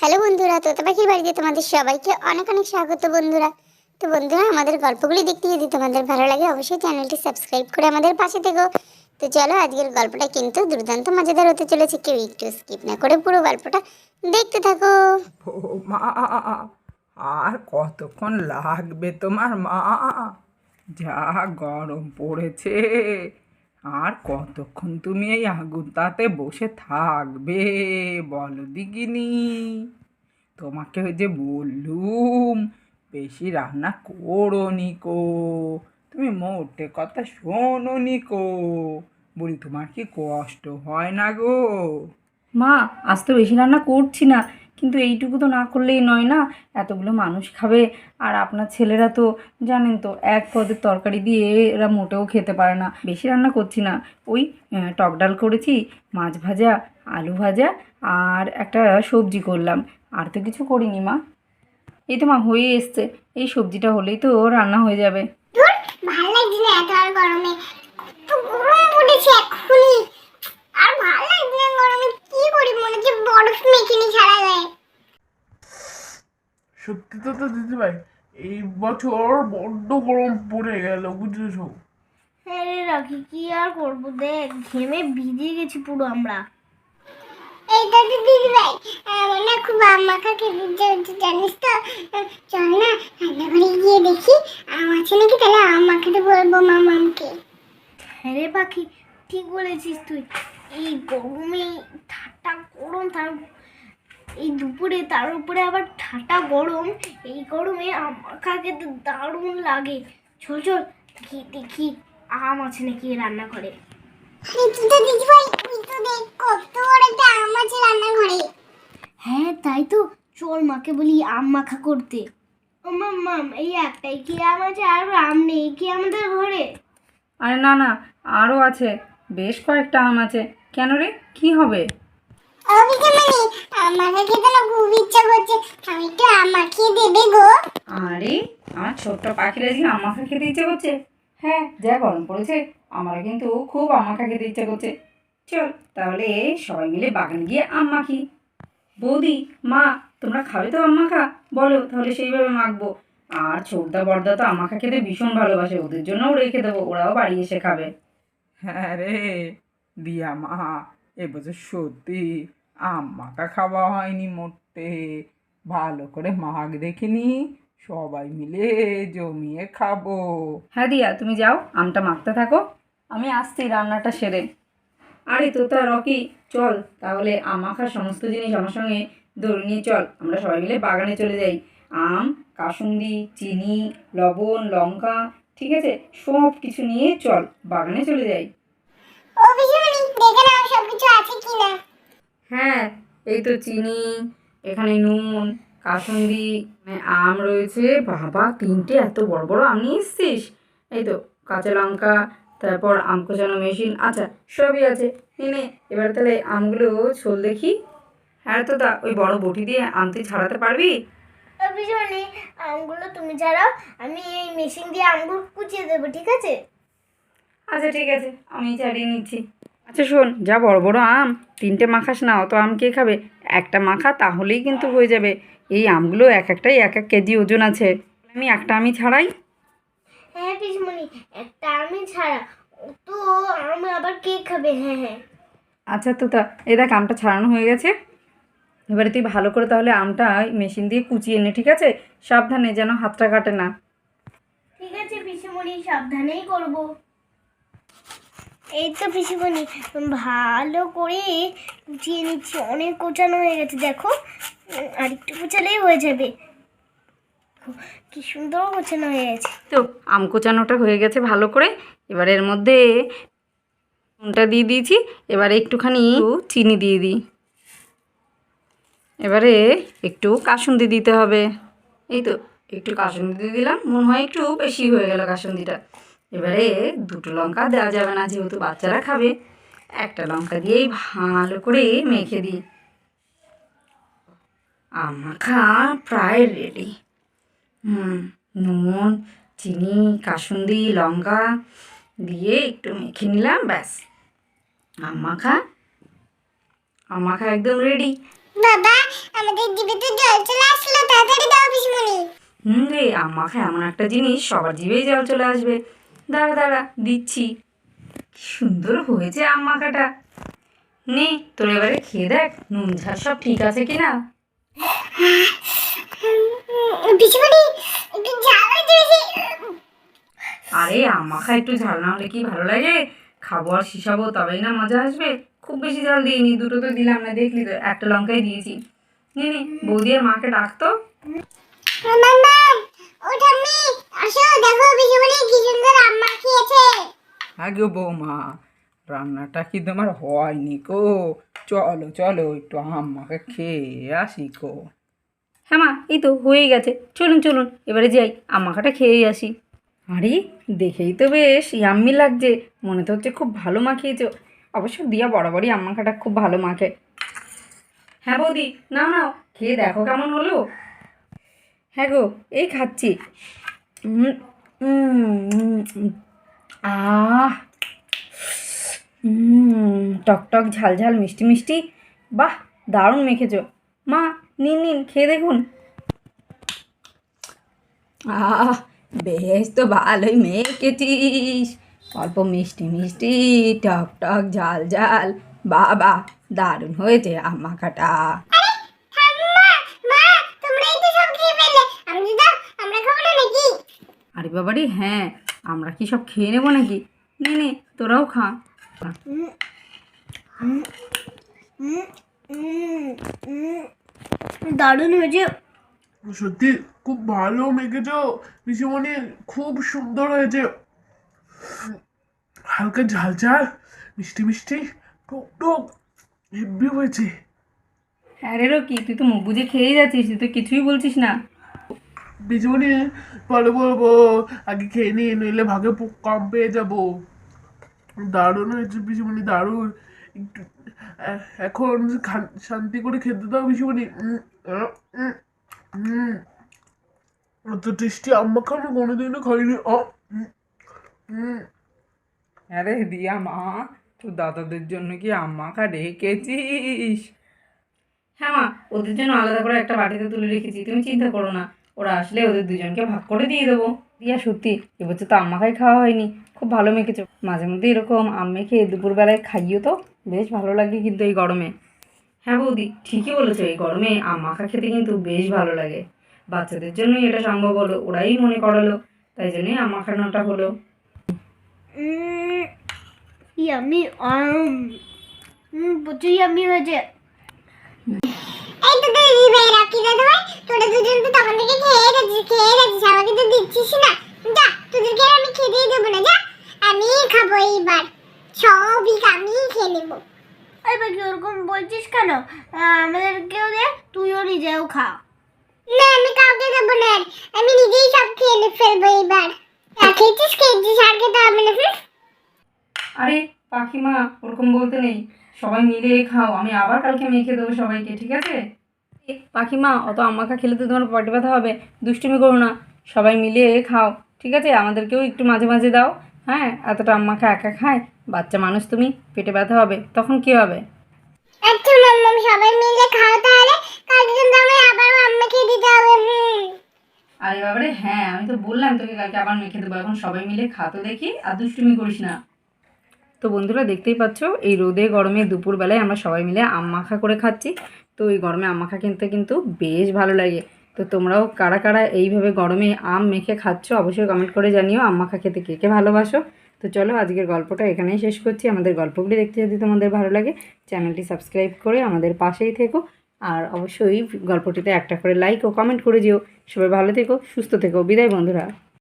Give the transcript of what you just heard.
Hello বন্ধুরা, তোতা পাখির বাড়িতে তোমাদের সবাইকে অনেক অনেক স্বাগত বন্ধুরা। তো বন্ধুরা, আমাদের গল্পগুলি দেখতে যদি তোমাদের ভালো লাগে অবশ্যই চ্যানেলটি সাবস্ক্রাইব করে আমাদের পাশে থেকো। তো চলো, আজকের গল্পটা কিন্তু দুর্দান্ত মজাদার হতে চলেছে, কেউ একটু স্কিপ না করে পুরো গল্পটা দেখতে থাকো। ও মা, আর কতক্ষণ লাগবে তোমার মা? যা গরম পড়েছে, আর কতক্ষণ তুমি এই আগুনটাতে বসে থাকবে বলো দিকিনি? তোমাকে ওই যে বললুম বেশি রান্না করো নিকো, তুমি মোটে কথা শোনো নিকো। বলি তোমার কি কষ্ট হয় না গো? মা, আজ তো বেশি রান্না করছি না, কিন্তু এইটুকু তো না করলেই নয় না। এতগুলো মানুষ খাবে, আর আপনার ছেলেরা তো জানেন তো, এক পদের তরকারি দিয়ে এরা মোটেও খেতে পারে না। বেশি রান্না করছি না, ওই টক ডাল করেছি, মাছ ভাজা, আলু ভাজা, আর একটা সবজি করলাম। আর তো কিছু করিনি মা। এই তো মা, হয়ে এসছে। এই সবজিটা হলেই তো রান্না হয়ে যাবে। ভালো লাগছে না এত আর গরমে, তো গরম পড়েছে এক্ষুনি। আর ভালো লাগছে না গরমে, কি করি, মনে হচ্ছে বরফ মেখে নি ছাড়া যায়। সত্যি তো দিদিভাই, এই বছর বড্ড গরম পড়ে গেল বুঝেছো। হ্যাঁ রে রাখি, কি আর করবো, দেখ ঘেমে ভিজে গেছি পুরো আমরা। এইটা তো দিদিভাই, আমার না খুব আম মাখা খেতে ইচ্ছে হচ্ছে জানিস তো। চল না রান্নাঘরে গিয়ে দেখি আম আছে নাকি, তাহলে আম মাখাতে বলবো মামাকে। হ্যাঁ রে পাখি, ঠিক বলেছিস তুই। এই গরমে ঠাটা গরম, তার এই দুপুরে তার উপরে আবার ঠাটা গরম। এই গরমে আম মাখা খেতে দারুণ লাগে। চল চল গিয়ে দেখি আম আছে নাকি রান্না করে। আরে তুই তো দিদিভাই, তুই তো দেখ কত বড় একটা আম আছে রান্নাঘরে। হ্যাঁ তাই তো, চল মাকে বলি আম মাখা করতে। ও মাম, এই একটাই কি আম আছে, আর আম নেই কি আমাদের ঘরে? আরে না না, আরও আছে, বেশ কয়েকটা আম আছে। কেন রে, কি হবে? অভিকে মানে আম মাখা খেতে না খুব ইচ্ছা করছে, আমি একটু আম মাখিয়ে দেবে গো। আরে, আমার ছোট্ট পাখিরা যে আম মাখা খেতে ইচ্ছে করছে। হ্যাঁ, যা গরম পড়েছে, আমারও কিন্তু খুব আম মাখা খেতে ইচ্ছে করছে। চল তাহলে সবাই মিলে বাগানে গিয়ে আম মাখি। বৌদি, মা, তোমরা খাবে তো আম মাখা? বলো, তাহলে সেইভাবে মাখবো। আর ছোটদা বড়দা তো আম মাখা খেতে ভীষণ ভালোবাসে, ওদের জন্যও রেখে দেবো, ওরাও বাড়ি এসে খাবে। হ্যাঁ রে দিয়া মা, এবছর সত্যি আম মাখা খাওয়া হয়নি মোটে। ভালো করে মাখ দেখিনি, সবাই মিলে জমিয়ে খাবো। হ্যাঁ দিয়া, তুমি যাও আমটা মাখতে থাকো, আমি আসছি রান্নাটা সেরে। আরে তোতা, রকি, চল তাহলে আম মাখার সমস্ত জিনিস আমার সঙ্গে ধরে নিয়ে চল, আমরা সবাই মিলে বাগানে চলে যাই। আম, কাসুন্দি, চিনি, লবণ, লঙ্কা, ঠিক আছে, সব কিছু নিয়ে চল বাগানে চলে যাই। অভিকে দেখে নাও সবকিছু আছে কিনা। হ্যাঁ, এই তো চিনি, এখানে নুন, কাসুন্দি, আম রয়েছে। বাবা, 3টে এত বড় বড় আম নিয়ে এসছিস। এই তো কাঁচা লঙ্কা, তারপর আম কোচানো মেশিন, আচ্ছা সবই আছে। নে, এবার তাহলে আমগুলো ছোল দেখি। হ্যাঁ তো দা, ওই বড় বটি দিয়ে আম তুই ছাড়াতে পারবি? অভিজনী, আমগুলো তুমি ছাড়াও, আমি এই মেশিন দিয়ে আমগুলো কুচিয়ে দেবো, ঠিক আছে? আচ্ছা ঠিক আছে, আমি ছাড়িয়ে নিচ্ছি। আচ্ছা শোন, যা বড় বড় আম, 3টে মাখাস না, অত আম কে খাবে? একটা মাখা তাহলেই কিন্তু হয়ে যাবে। এই আমগুলো এক একটাই 1-1 কেজি ওজন আছে। আমি একটা আমি ছাড়াই। হ্যাঁ পিসমণি, একটা আমি ছাড়া, তো আম আবার কে খাবে? হ্যাঁ হ্যাঁ। আচ্ছা তো তা, এই দেখ আমটা ছাড়ানো হয়ে গেছে। এবারে তুই ভালো করে তাহলে আমটা মেশিন দিয়ে কুচিয়ে নে, ঠিক আছে? সাবধানে, যেন হাতটা কাটে না। ঠিক আছে পিসমণি, সাবধানেই করব। এই তো পিসমণি, ভালো করে কুচিয়ে নিচ্ছি, অনেক কোচানো হয়ে গেছে দেখো। আর একটু কুচালেই হয়ে যাবে। কি সুন্দর কোচানো হয়ে গেছে। তো আম কোচানোটা হয়ে গেছে ভালো করে। এবার এর মধ্যে নুনটা দিয়ে দিয়েছি, এবারে একটুখানি চিনি দিয়ে দিই। এবারে একটু কাসুন্দি দিতে হবে। এই তো একটু কাসুন্দি দিয়ে দিলাম, মনে হয় একটু বেশি হয়ে গেল কাসুন্দিটা। এবারে 2টো লঙ্কা দেওয়া যাবে না, যেহেতু বাচ্চারা খাবে, একটা লঙ্কা দিয়েই ভালো করে মেখে দিই। আম মাখা প্রায় রেডি। নুন, চিনি, কাসুন্দি, লঙ্কা দিয়ে একটু মেখে নিলাম, ব্যাস আম মাখা একদম রেডি। বাবা আমাদের জিভে তো জল চলে আসলো, তাড়াতাড়ি দাও পিসমণি। রে আম্মা খায় এমন একটা জিনিস সবার জিভেই জল চলে আসবে। দাঁড়া দাঁড়া দিচ্ছি। কি সুন্দর হয়েছে আম মাখাটা। নে তোর এবারে খেয়ে দেখ নুন ঝাল সব ঠিক আছে কিনা। পিসমণি একটু ঝাল হয়েছে বেশি। আরে আম মাখা একটু ঝাল না হলে কি ভালো লাগে? খাবো আর শিশাবো তবেই না মজা আসবে। খুব বেশি ঝাল দিইনি, দুটো তো দিলাম না, দেখলি তো একটা লঙ্কাই দিয়েছি। নে নে বৌদি আর মাকে ডাকতো। মাম্মা ও ঠাম্মি আসো, দেখো পিসমণি কি সুন্দর আম মাখিয়েছে। আগে বৌমা, রান্নাটা কি তোমার হয়নি কো? চলো চলো একটু আম্মাকে খেয়ে আসি কো। হ্যাঁ মা এই তো হয়ে গেছে, চলুন চলুন এবারে যাই আম মাখাটা খেয়েই আসি। আরে দেখেই তো বেশ ইয়াম্মি লাগছে, মনে তো হচ্ছে খুব ভালো মাখিয়েছো। অবশ্য দিয়া বরাবরই আম মাখাটা খুব ভালো মাখে। হ্যাঁ বৌদি নাও নাও খেয়ে দেখো কেমন হলো। হ্যাঁ গো এই খাচ্ছি। উম, উম, আহ টক টক ঝাল ঝাল মিষ্টি মিষ্টি, বাহ দারুণ মেখেছো। মা নিন নিন খেয়ে দেখুন। আহ বেশ তো ভালোই মেখেছিস, অল্প মিষ্টি মিষ্টি টক টক ঝাল ঝাল, বাবা দারুণ হয়েছে আম মাখাটা। ঠাম্মা মা তোমরাই তো সব খেয়ে ফেললে, আমি দাও আমরা খাবো না নাকি? আরে বাবারে হ্যাঁ, আমরা কি সব খেয়ে নেবো নাকি? নে নে তোরাও খা। দারুণ হয়েছে। সত্যি খুব ভালো মেখেছো পিসিমণি, খুব সুন্দর হয়েছে। হালকা ঝাল ঝাল মিষ্টি মিষ্টি টক টক হেব্বি হয়েছে। হ্যাঁ রে কি তুই তো মুখ বুঝে খেয়েই যাচ্ছিস, তুই তো কিছুই বলছিস না। পিসিমণি পরে বলবো, আগে খেয়ে নিই নইলে ভাগে কম পেয়ে যাবো। দারুণ হয়েছে পিসিমণি, দারুণ। একটু এখন শান্তি করে খেতে দাও পিসিমণি। এত টেস্টি আম্মা খানো কোনোদিনও খাইনি। আরে দিয়া মা, তোর দাদাদের জন্য কি আম্মাকা রেখেছিস? হ্যাঁ মা ওদের জন্য আলাদা করে একটা বাটিতে তুলে রেখেছি, তুমি চিন্তা করো না। ওরা আসলে ওদের দুজনকে ভাগ করে দিয়ে দেবো। দিয়া সত্যি এবছর তো আম মাখাই খাওয়া হয়নি, খুব ভালো মেখেছো। মাঝে মধ্যে এরকম আম মেখে দুপুরবেলায় খাইও তো, বেশ ভালো লাগে কিন্তু এই গরমে। হ্যাঁ বৌদি ঠিকই বলেছো, এই গরমে আম মাখা খেতে কিন্তু বেশ ভালো লাগে। বাচ্চাদের জন্যই এটা সম্ভব হলো, ওরাই মনে করালো, তাই জন্যই আম মাখানোটা হলো। ইয়ামি প্রচুর ইয়ামি হয়েছে। এই তো দিদি ভাই রাখি দাদা ভাই, তোরা দুজন তো তখন থেকে খেয়ে গেছিস আমাকে তো দিচ্ছিস না। যা তোদেরকে আর আমি খেতেই দেবো না, যা আমি খাবো এইবার, সবই আমি খেয়ে নেবো। এই বাকি ওরকম বলছিস কেন? আমাদেরকেও দে, তুইও নিজেও খা। না আমি কাউকে দেবো না, আমি নিজেই সব খেয়ে ফেলবো এইবার। খেয়েছিস আর খেতে হবে না। আরে পাখিমা ওরকম বলতে নেই, সবাই মিলে খাও, আমি আবার কালকে মেখে দেবো সবাইকে, ঠিক আছে? পাখিমা অত আম্মাখা খেলে তো তোমার পটি ব্যথা হবে, দুষ্টুমি করো না, সবাই মিলে খাও, ঠিক আছে? আমাদেরকেও একটু মাঝে মাঝে দাও। হ্যাঁ এতটা আম্মাখা একা খায়, বাচ্চা মানুষ তুমি, পেটে ব্যথা হবে তখন কি হবে? আচ্ছা মাম্মা সবাই মিলে খাও তাহলে, কালকে কিন্তু আমি আবার আম্মাকে দিতে হবে। আরে বাবারে হ্যাঁ আমি তো বললাম তোকে কালকে আবার মেখে দেবো, এখন সবাই মিলে খা তো দেখি, আর দুষ্টুমি করিস না। তো বন্ধুরা দেখতেই পাচ্ছ এই রোদে গরমে দুপুরবেলায় আমরা সবাই মিলে আম মাখা করে খাচ্ছি। তো এই গরমে আম মাখা খেতে কিন্তু বেশ ভালো লাগে। তো তোমরাও কারা কারা এইভাবে গরমে আম মেখে খাচ্ছ অবশ্যই কমেন্ট করে জানিও, আম মাখা খেতে কে কে ভালোবাসো। তো চলো আজকের গল্পটা এখানেই শেষ করছি। আমাদের গল্পগুলি দেখতে যদি তোমাদের ভালো লাগে চ্যানেলটি সাবস্ক্রাইব করে আমাদের পাশেই থেকো, আর অবশ্যই গল্পটিতে একটা করে লাইক ও কমেন্ট করে যেও। সবাই ভালো থেকো, সুস্থ থেকো, বিদায় বন্ধুরা।